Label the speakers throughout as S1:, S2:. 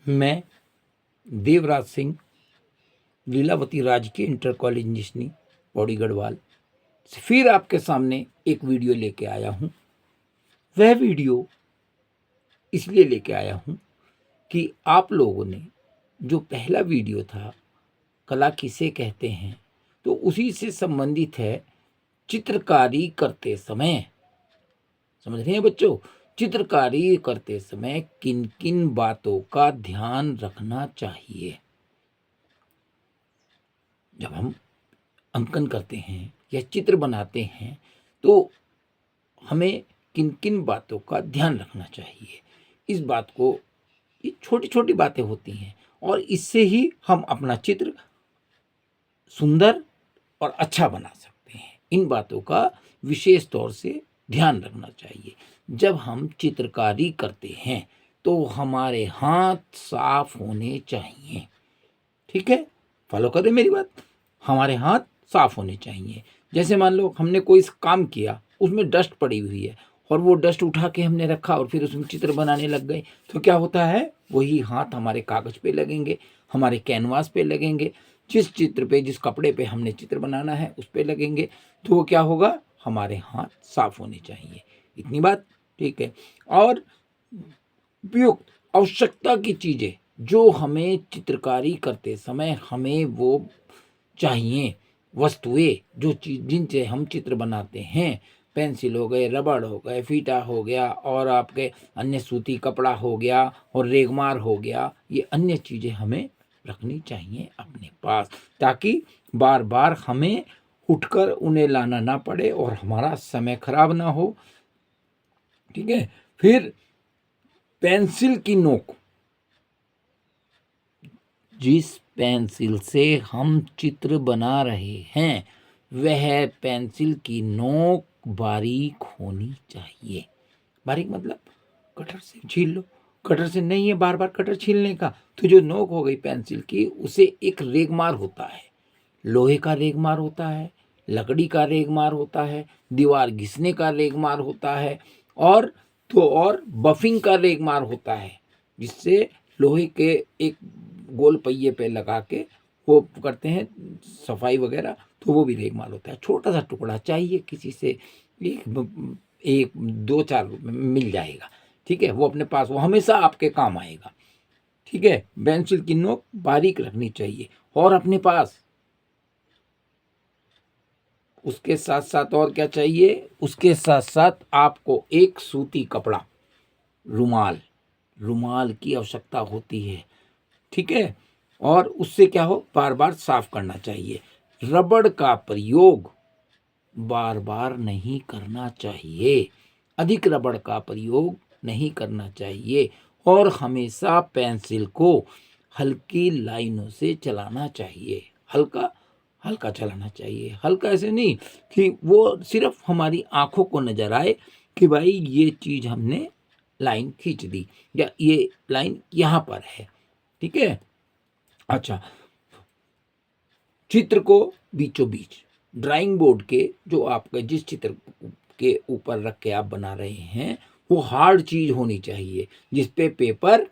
S1: मैं देवराज सिंह लीलावती राजकीय inter college निशनी Pauri Garhwal फिर आपके सामने एक वीडियो लेके आया हूँ। वह वीडियो इसलिए लेके आया हूँ कि आप लोगों ने जो पहला वीडियो था कला किसे कहते हैं, तो उसी से संबंधित है चित्रकारी करते समय। समझ रहे हैं बच्चों, चित्रकारी करते समय किन किन बातों का ध्यान रखना चाहिए। जब हम अंकन करते हैं या चित्र बनाते हैं तो हमें किन किन बातों का ध्यान रखना चाहिए। इस बात को, ये छोटी छोटी बातें होती हैं और इससे ही हम अपना चित्र सुंदर और अच्छा बना सकते हैं। इन बातों का विशेष तौर से ध्यान रखना चाहिए। जब हम चित्रकारी करते हैं तो हमारे हाथ साफ होने चाहिए। ठीक है, फॉलो करें मेरी बात। हमारे हाथ साफ होने चाहिए। जैसे मान लो हमने कोई काम किया, उसमें डस्ट पड़ी हुई है और वो डस्ट उठा के हमने रखा और फिर उसमें चित्र बनाने लग गए, तो क्या होता है, वही हाथ हमारे कागज पे लगेंगे, हमारे कैनवास पे लगेंगे, जिस चित्र पे, जिस कपड़े पे हमने चित्र बनाना है उस पे लगेंगे। तो वो क्या होगा, हमारे हाथ साफ होने चाहिए। इतनी बात ठीक है। और उपयुक्त आवश्यकता की चीजें जो हमें चित्रकारी करते समय हमें वो चाहिए, वस्तुएं जो चीज जिनसे हम चित्र बनाते हैं, पेंसिल हो गए, रबड़ हो गए, फीता हो गया और आपके अन्य सूती कपड़ा हो गया और रेगमार हो गया, ये अन्य चीजें हमें रखनी चाहिए अपने पास, ताकि बार बार हमें उठकर उन्हें लाना ना पड़े और हमारा समय खराब ना हो। ठीक है। फिर पेंसिल की नोक, जिस पेंसिल से हम चित्र बना रहे हैं वह पेंसिल की नोक बारीक होनी चाहिए। बारीक मतलब कटर से छील लो, कटर से नहीं है बार बार कटर छीलने का, तो जो नोक हो गई पेंसिल की उसे एक रेगमार होता है, लोहे का रेगमार होता है, लकड़ी का रेगमार होता है, दीवार घिसने का रेगमार होता है, और बफिंग का रेगमार होता है, जिससे लोहे के एक गोल पहिए पे लगा के वो करते हैं सफाई वगैरह, तो वो भी रेगमार होता है। छोटा सा टुकड़ा चाहिए किसी से, एक दो चार में मिल जाएगा। ठीक है, वो अपने पास, वो हमेशा आपके काम आएगा। ठीक है, पेंसिल की नोक बारीक रखनी चाहिए। और अपने पास उसके साथ साथ और क्या चाहिए, उसके साथ साथ आपको एक सूती कपड़ा, रुमाल, रुमाल की आवश्यकता होती है। ठीक है, और उससे क्या हो, बार बार साफ करना चाहिए। रबड़ का प्रयोग बार बार नहीं करना चाहिए, अधिक रबड़ का प्रयोग नहीं करना चाहिए, और हमेशा पेंसिल को हल्की लाइनों से चलाना चाहिए। हल्का हल्का चलाना चाहिए, हल्का ऐसे नहीं कि वो सिर्फ हमारी आंखों को नजर आए कि भाई ये चीज हमने लाइन खींच दी या ये लाइन यहाँ पर है। ठीक है। अच्छा, चित्र को बीचों बीच ड्राइंग बोर्ड के, जो आपका जिस चित्र के ऊपर रख के आप बना रहे हैं वो हार्ड चीज होनी चाहिए, जिसपे पेपर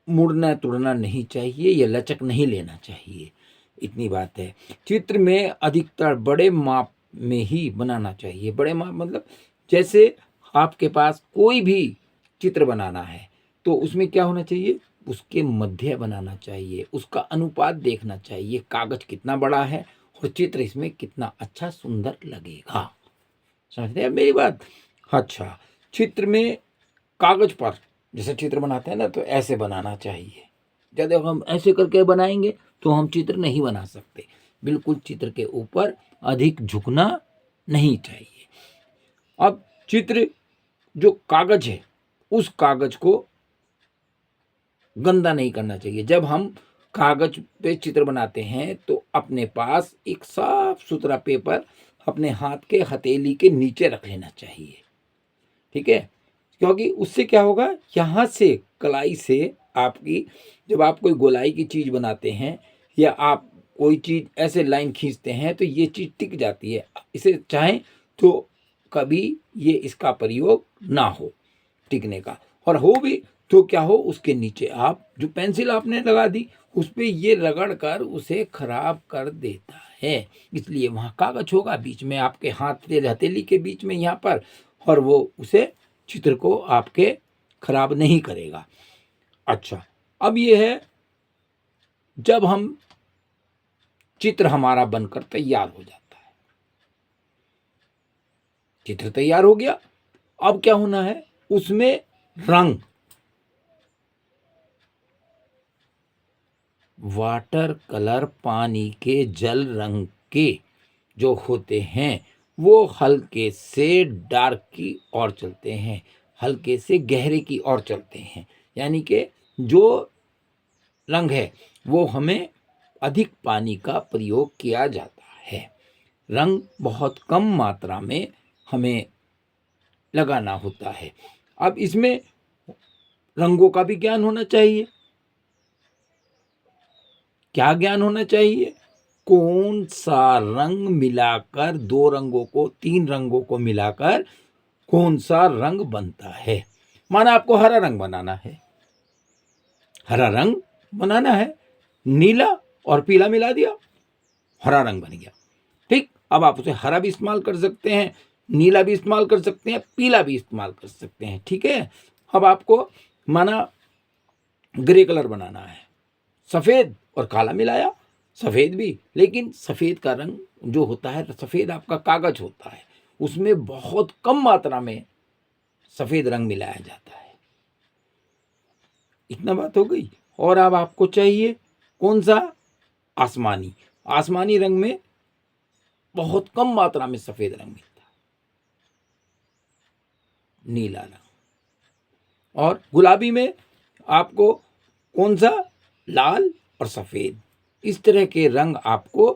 S1: मुड़ना तुड़ना नहीं चाहिए या लचक नहीं लेना चाहिए। इतनी बात है। चित्र में अधिकतर बड़े माप में ही बनाना चाहिए। बड़े माप मतलब जैसे आपके पास कोई भी चित्र बनाना है तो उसमें क्या होना चाहिए, उसके मध्य बनाना चाहिए, उसका अनुपात देखना चाहिए, कागज कितना बड़ा है और चित्र इसमें कितना अच्छा सुंदर लगेगा। समझते हैं मेरी बात। अच्छा, चित्र में कागज पर जैसे चित्र बनाते हैं ना, तो ऐसे बनाना चाहिए। जब हम ऐसे करके बनाएंगे तो हम चित्र नहीं बना सकते। बिल्कुल चित्र के ऊपर अधिक झुकना नहीं चाहिए। अब चित्र, जो कागज है उस कागज को गंदा नहीं करना चाहिए। जब हम कागज पे चित्र बनाते हैं तो अपने पास एक साफ सुथरा पेपर अपने हाथ के हथेली के नीचे रख लेना चाहिए। ठीक है, क्योंकि उससे क्या होगा, यहाँ से कलाई से आपकी, जब आप कोई गोलाई की चीज बनाते हैं या आप कोई चीज ऐसे लाइन खींचते हैं तो ये चीज टिक जाती है। इसे चाहें तो कभी ये इसका प्रयोग ना हो टिकने का, और हो भी तो क्या हो, उसके नीचे आप जो पेंसिल आपने लगा दी उस पर ये रगड़ कर उसे खराब कर देता है। इसलिए वहाँ कागज होगा बीच में, आपके हाथ से हथेली के बीच में यहाँ पर, और वो उसे चित्र को आपके खराब नहीं करेगा। अच्छा, अब ये है जब हम चित्र हमारा बनकर तैयार हो जाता है, चित्र तैयार हो गया, अब क्या होना है, उसमें रंग, वाटर कलर पानी के जल रंग के जो होते हैं वो हल्के से डार्क की ओर चलते हैं, हल्के से गहरे की ओर चलते हैं। यानी कि जो रंग है वो हमें अधिक पानी का प्रयोग किया जाता है, रंग बहुत कम मात्रा में हमें लगाना होता है। अब इसमें रंगों का भी ज्ञान होना चाहिए। क्या ज्ञान होना चाहिए? कौन सा रंग मिलाकर, दो रंगों को, तीन रंगों को मिलाकर कौन सा रंग बनता है। माना आपको हरा रंग बनाना है, हरा रंग बनाना है, नीला और पीला मिला दिया, हरा रंग बन गया। ठीक, अब आप उसे हरा भी इस्तेमाल कर सकते हैं, नीला भी इस्तेमाल कर सकते हैं, पीला भी इस्तेमाल कर सकते हैं। ठीक है, अब आपको माना ग्रे कलर बनाना है, सफ़ेद और काला मिलाया, सफ़ेद भी, लेकिन सफ़ेद का रंग जो होता है, सफ़ेद आपका कागज होता है, उसमें बहुत कम मात्रा में सफ़ेद रंग मिलाया जाता है। इतना बात हो गई। और अब आपको चाहिए कौन सा? आसमानी, आसमानी रंग में बहुत कम मात्रा में सफ़ेद रंग मिलता है, नीला रंग। और गुलाबी में आपको कौन सा? लाल और सफ़ेद। इस तरह के रंग आपको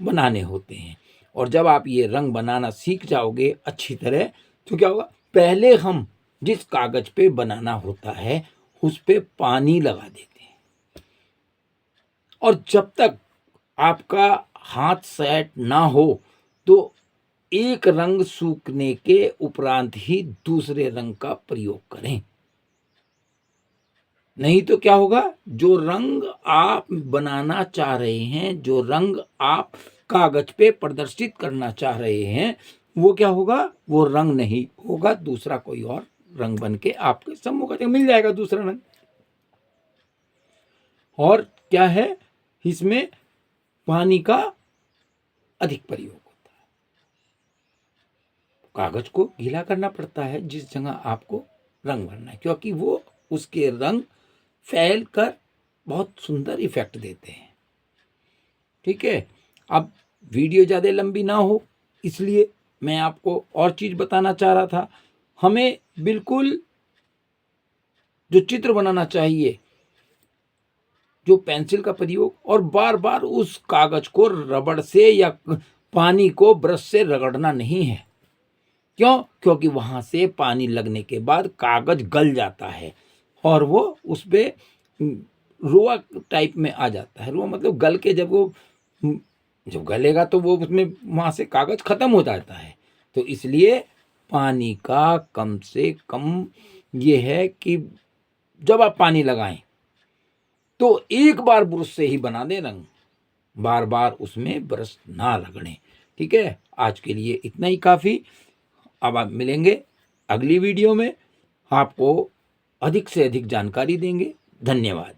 S1: बनाने होते हैं। और जब आप ये रंग बनाना सीख जाओगे अच्छी तरह, तो क्या होगा, पहले हम जिस कागज पे बनाना होता है उस पे पानी लगा देते हैं, और जब तक आपका हाथ सेट ना हो तो एक रंग सूखने के उपरांत ही दूसरे रंग का प्रयोग करें। नहीं तो क्या होगा, जो रंग आप बनाना चाह रहे हैं, जो रंग आप कागज पे प्रदर्शित करना चाह रहे हैं, वो क्या होगा, वो रंग नहीं होगा, दूसरा कोई और रंग बन के आपके सम्मुख मिल जाएगा, दूसरा रंग। और क्या है, इसमें पानी का अधिक प्रयोग होता है, कागज को गीला करना पड़ता है जिस जगह आपको रंग भरना है, क्योंकि वो उसके रंग फैल कर बहुत सुंदर इफेक्ट देते हैं। ठीक है, अब वीडियो ज़्यादा लंबी ना हो इसलिए मैं आपको और चीज़ बताना चाह रहा था। हमें बिल्कुल जो चित्र बनाना चाहिए, जो पेंसिल का प्रयोग, और बार बार उस कागज को रबड़ से या पानी को ब्रश से रगड़ना नहीं है। क्यों? क्योंकि वहाँ से पानी लगने के बाद कागज गल जाता है और वो उस पर रोआ टाइप में आ जाता है। रोआ मतलब गल के जब गलेगा तो वो उसमें वहाँ से कागज खत्म हो जाता है। तो इसलिए पानी का कम से कम ये है कि जब आप पानी लगाएं तो एक बार ब्रश से ही बना दें रंग, बार बार उसमें ब्रश ना रगड़ें। ठीक है, आज के लिए इतना ही काफ़ी। अब आप मिलेंगे अगली वीडियो में, आपको अधिक से अधिक जानकारी देंगे। धन्यवाद।